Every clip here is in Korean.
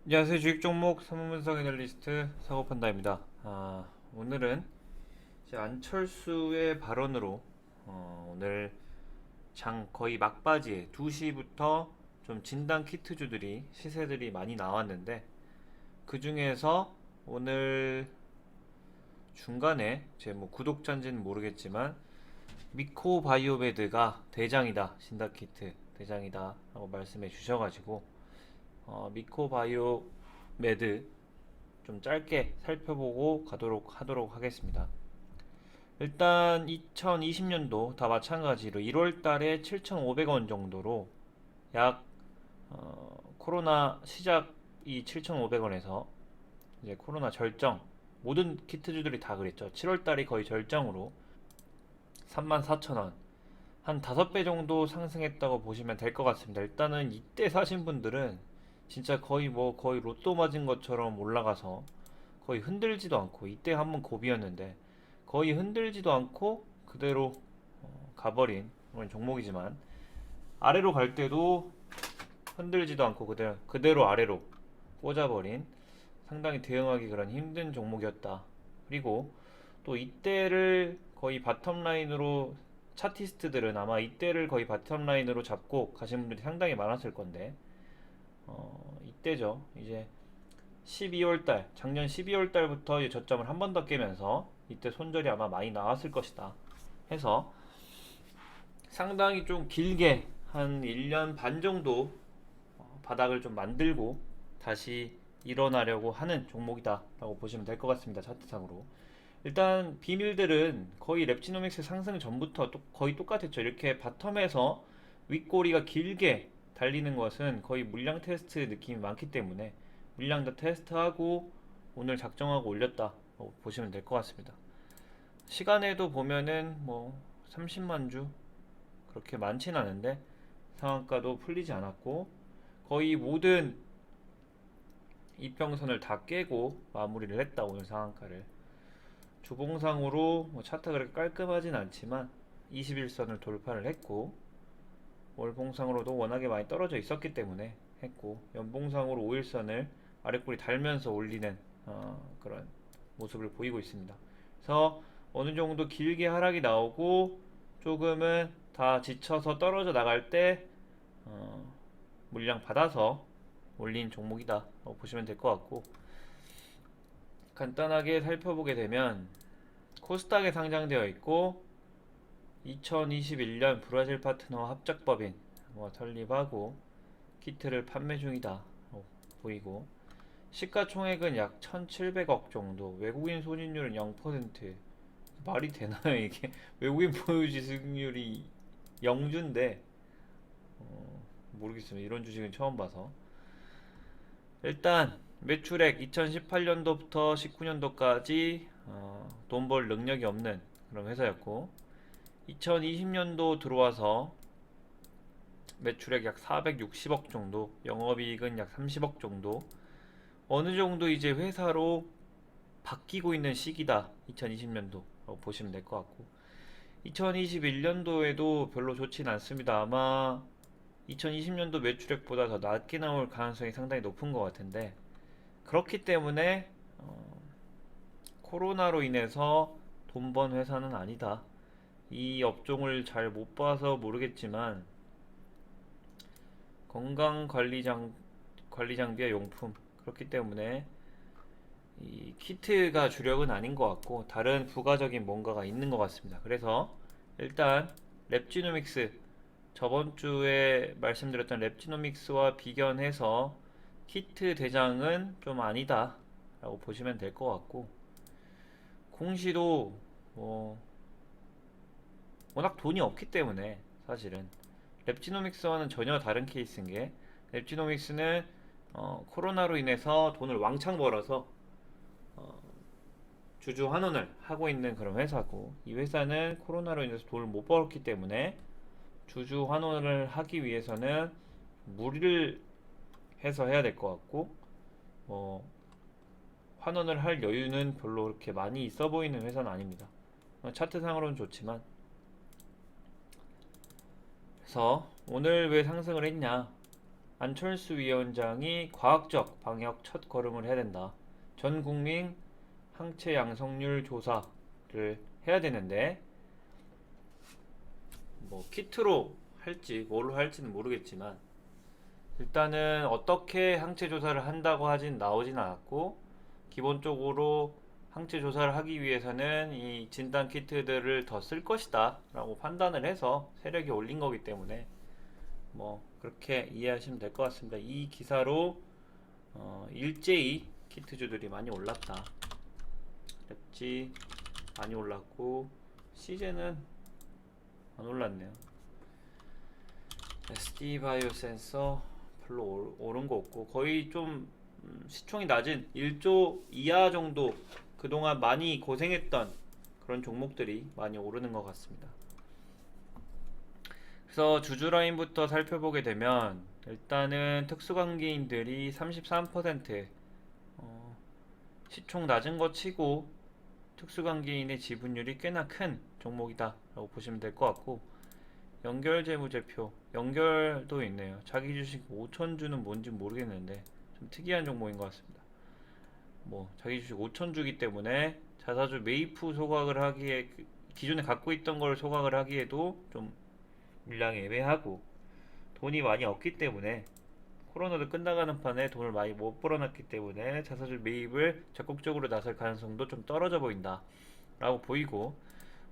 안녕하세요. 주식 종목 선물분석 애널리스트 사고판다입니다. 오늘은 이제 안철수의 발언으로 오늘 장 거의 막바지에 2시부터 좀 진단 키트주들이 시세들이 많이 나왔는데 그 중에서 오늘 중간에 제 뭐 구독자인지는 모르겠지만 미코바이오메드가 대장이다, 진단 키트 대장이다 라고 말씀해 주셔가지고 미코바이오 매드 좀 짧게 살펴보고 가도록 하도록 하겠습니다. 일단 2020년도 다 마찬가지로 1월 달에 7,500원 정도로 약 코로나 시작이 7,500원에서 이제 코로나 절정 모든 키트주들이 다 그랬죠. 7월 달이 거의 절정으로 34,000원 한 5배 정도 상승했다고 보시면 될 것 같습니다. 일단은 이때 사신 분들은 진짜 거의 로또 맞은 것처럼 올라가서 거의 흔들지도 않고 이때 한번 고비였는데 거의 흔들지도 않고 그대로 가버린 그런 종목이지만 아래로 갈 때도 흔들지도 않고 그대로 아래로 꽂아버린 상당히 대응하기 그런 힘든 종목이었다. 그리고 또 이때를 거의 바텀라인으로 차티스트들은 아마 이때를 거의 바텀라인으로 잡고 가신 분들이 상당히 많았을 건데 이때죠. 이제 12월 달, 작년 12월 달부터 저점을 한 번 더 깨면서 이때 손절이 아마 많이 나왔을 것이다. 해서 상당히 좀 길게 한 1년 반 정도 바닥을 좀 만들고 다시 일어나려고 하는 종목이다 라고 보시면 될 것 같습니다. 차트상으로. 일단 비밀들은 거의 랩지노믹스 상승 전부터 거의 똑같았죠. 이렇게 바텀에서 윗꼬리가 길게 달리는 것은 거의 물량 테스트 느낌이 많기 때문에 물량 다 테스트하고 오늘 작정하고 올렸다 보시면 될 것 같습니다. 시간에도 보면은 뭐 30만 주 그렇게 많진 않은데 상한가도 풀리지 않았고 거의 모든 이평선을 다 깨고 마무리를 했다. 오늘 상한가를 주봉상으로 뭐 차트가 그렇게 깔끔하진 않지만 21선을 돌파를 했고 월봉상으로도 워낙에 많이 떨어져 있었기 때문에 했고 연봉상으로 5일선을 아랫골이 달면서 올리는 그런 모습을 보이고 있습니다. 그래서 어느 정도 길게 하락이 나오고 조금은 다 지쳐서 떨어져 나갈 때 물량 받아서 올린 종목이다 보시면 될 것 같고 간단하게 살펴보게 되면 코스닥에 상장되어 있고 2021년 브라질 파트너 합작법인 설립하고 키트를 판매 중이다 보이고 시가총액은 약 1,700억 정도, 외국인 손익률은 0%. 말이 되나요 이게? 외국인 보유 지수율이 영주인데 모르겠습니다. 이런 주식은 처음 봐서. 일단 매출액 2018년도부터 19년도까지 돈 벌 능력이 없는 그런 회사였고 2020년도 들어와서 매출액 약 460억 정도, 영업이익은 약 30억 정도. 어느 정도 이제 회사로 바뀌고 있는 시기다. 2020년도 보시면 될 것 같고 2021년도에도 별로 좋진 않습니다. 아마 2020년도 매출액보다 더 낮게 나올 가능성이 상당히 높은 것 같은데 그렇기 때문에 코로나로 인해서 돈 번 회사는 아니다. 이 업종을 잘 못 봐서 모르겠지만 관리 장비와 용품 그렇기 때문에 이 키트가 주력은 아닌 것 같고 다른 부가적인 뭔가가 있는 것 같습니다. 그래서 일단 랩지노믹스 저번 주에 말씀드렸던 랩지노믹스와 비견해서 키트 대장은 좀 아니다 라고 보시면 될 것 같고 공시도 뭐 워낙 돈이 없기 때문에 사실은 랩지노믹스와는 전혀 다른 케이스인 게 랩지노믹스는 코로나로 인해서 돈을 왕창 벌어서 주주 환원을 하고 있는 그런 회사고 이 회사는 코로나로 인해서 돈을 못 벌었기 때문에 주주 환원을 하기 위해서는 무리를 해서 해야 될 것 같고 뭐 환원을 할 여유는 별로 그렇게 많이 있어 보이는 회사는 아닙니다. 차트상으로는 좋지만 그래서 오늘 왜 상승을 했냐 안철수 위원장이 과학적 방역 첫 걸음을 해야 된다. 전 국민 항체 양성률 조사를 해야 되는데 뭐 키트로 할지 뭘로 할지는 모르겠지만 일단은 어떻게 항체 조사를 한다고 하진 나오진 않았고 기본적으로 항체 조사를 하기 위해서는 이 진단 키트들을 더 쓸 것이다 라고 판단을 해서 세력이 올린 거기 때문에 뭐 그렇게 이해하시면 될 것 같습니다. 이 기사로 일제히 키트주들이 많이 올랐다. 랩지 많이 올랐고 시제는 안 올랐네요. SD 바이오 센서 별로 오른 거 없고 거의 좀 시총이 낮은 1조 이하 정도 그동안 많이 고생했던 그런 종목들이 많이 오르는 것 같습니다. 그래서 주주 라인부터 살펴보게 되면 일단은 특수관계인들이 33% 시총 낮은 거 치고 특수관계인의 지분율이 꽤나 큰 종목이다 라고 보시면 될 것 같고 연결재무제표 연결도 있네요. 자기 주식 5천주는 뭔지 모르겠는데 좀 특이한 종목인 것 같습니다. 뭐 자기 주식 5천주기 때문에 자사주 매입 후 소각을 하기에 기존에 갖고 있던 걸 소각을 하기에도 좀 물량이 애매하고 돈이 많이 없기 때문에 코로나도 끝나가는 판에 돈을 많이 못 벌어놨기 때문에 자사주 매입을 적극적으로 나설 가능성도 좀 떨어져 보인다 라고 보이고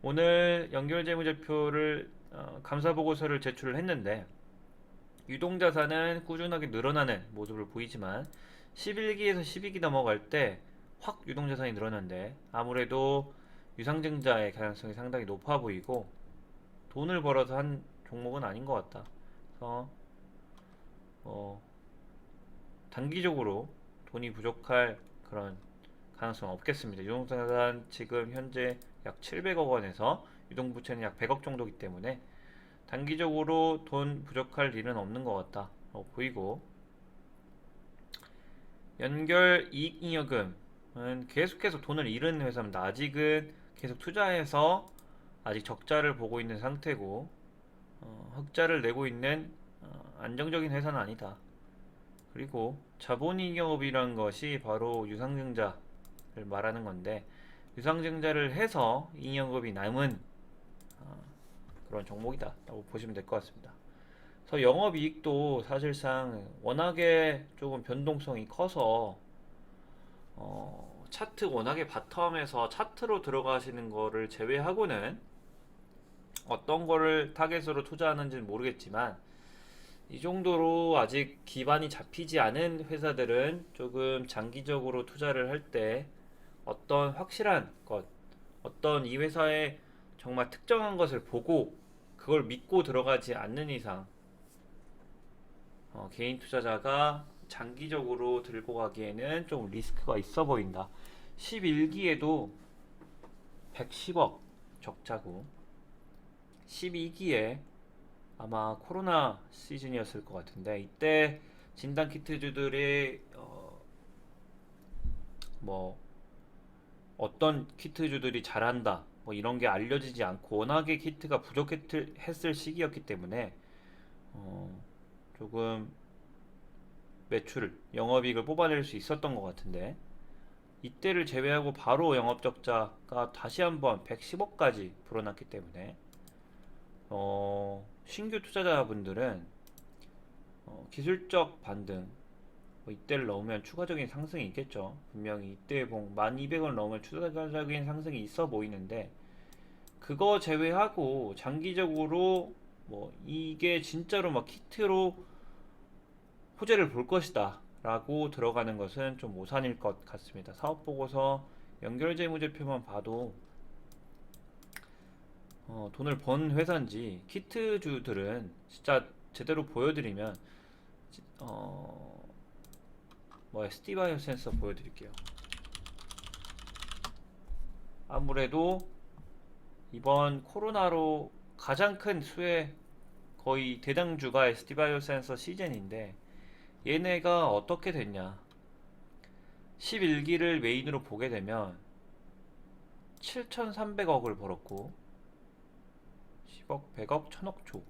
오늘 연결재무제표를 감사보고서를 제출을 했는데 유동자산은 꾸준하게 늘어나는 모습을 보이지만 11기에서 12기 넘어갈 때 확 유동자산이 늘어났는데 아무래도 유상증자의 가능성이 상당히 높아 보이고 돈을 벌어서 한 종목은 아닌 것 같다. 그래서 단기적으로 돈이 부족할 그런 가능성은 없겠습니다. 유동자산 지금 현재 약 700억 원에서 유동부채는 약 100억 정도이기 때문에 단기적으로 돈 부족할 일은 없는 것 같다 보이고 연결 이익잉여금은 계속해서 돈을 잃은 회사입니다. 아직은 계속 투자해서 아직 적자를 보고 있는 상태고 흑자를 내고 있는 안정적인 회사는 아니다. 그리고 자본잉여금이란 것이 바로 유상증자를 말하는 건데 유상증자를 해서 잉여금이 남은 그런 종목이다 라고 보시면 될 것 같습니다. 그래서 영업이익도 사실상 워낙에 조금 변동성이 커서 차트 워낙에 바텀에서 차트로 들어가시는 거를 제외하고는 어떤 거를 타겟으로 투자하는지는 모르겠지만 이 정도로 아직 기반이 잡히지 않은 회사들은 조금 장기적으로 투자를 할 때 어떤 확실한 것, 어떤 이 회사의 정말 특정한 것을 보고 그걸 믿고 들어가지 않는 이상 개인 투자자가 장기적으로 들고 가기에는 좀 리스크가 있어 보인다. 11기에도 110억 적자고 12기에 아마 코로나 시즌이었을 것 같은데 이때 진단키트주들이 뭐 어떤 키트주들이 잘한다 뭐 이런 게 알려지지 않고 워낙에 키트가 부족했을 시기였기 때문에 조금 매출, 영업이익을 뽑아낼 수 있었던 것 같은데 이때를 제외하고 바로 영업적자가 다시 한번 110억까지 불어났기 때문에 신규 투자자분들은 기술적 반등 뭐 이때를 넘으면 추가적인 상승이 있겠죠. 분명히 이때 봉 1200원 넘으면 추가적인 상승이 있어 보이는데 그거 제외하고 장기적으로 뭐 이게 진짜로 막 키트로 호재를 볼 것이다 라고 들어가는 것은 좀 오산일 것 같습니다. 사업보고서 연결재무제표만 봐도 돈을 번 회사인지 키트주들은 진짜 제대로 보여드리면 뭐 SD바이오 센서 보여드릴게요. 아무래도 이번 코로나로 가장 큰 수혜 거의 대장주가 SD바이오 센서 시즌인데 얘네가 어떻게 됐냐 11기를 메인으로 보게 되면 7,300억을 벌었고 10억, 100억, 1000억 조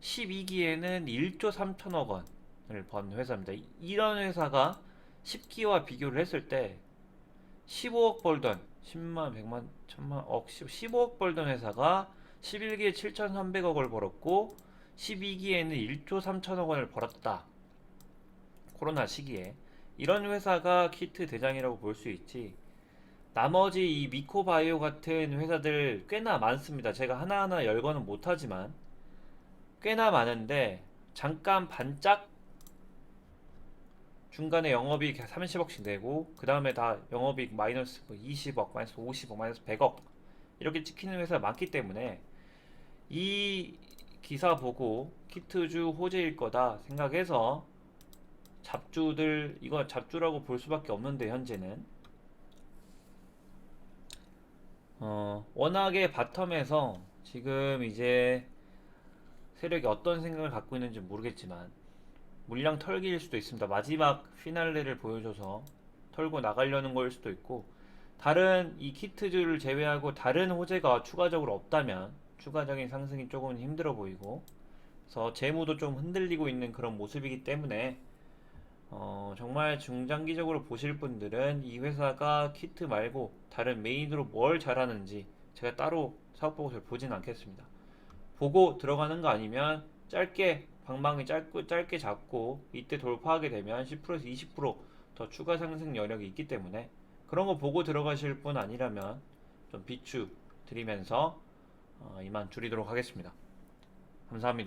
12기에는 1조 3천억 원 번 회사입니다. 이런 회사가 10기와 비교를 했을 때 15억 벌던 10만, 100만, 1000만, 억, 15억 벌던 회사가 11기에 7,300억을 벌었고 12기에는 1조 3천억 원을 벌었다. 코로나 시기에. 이런 회사가 키트 대장이라고 볼 수 있지. 나머지 이 미코바이오 같은 회사들 꽤나 많습니다. 제가 하나하나 열거는 못하지만 꽤나 많은데 잠깐 반짝 중간에 영업이익 30억씩 내고 그 다음에 다 영업이익 마이너스 20억, 마이너스 50억, 마이너스 100억 이렇게 찍히는 회사가 많기 때문에 이 기사 보고 키트주 호재일 거다 생각해서 잡주들 이거 잡주라고 볼 수밖에 없는데 현재는 워낙에 바텀에서 지금 이제 세력이 어떤 생각을 갖고 있는지 모르겠지만 물량 털기일 수도 있습니다. 마지막 피날레를 보여줘서 털고 나가려는 거일 수도 있고 다른 이 키트주를 제외하고 다른 호재가 추가적으로 없다면 추가적인 상승이 조금 힘들어 보이고 그래서 재무도 좀 흔들리고 있는 그런 모습이기 때문에 정말 중장기적으로 보실 분들은 이 회사가 키트 말고 다른 메인으로 뭘 잘하는지 제가 따로 사업보고서를 보진 않겠습니다. 보고 들어가는 거 아니면 짧게 방망이 짧게 잡고 이때 돌파하게 되면 10%에서 20%더 추가 상승 여력이 있기 때문에 그런 거 보고 들어가실 분 아니라면 좀 비추 드리면서 이만 줄이도록 하겠습니다. 감사합니다.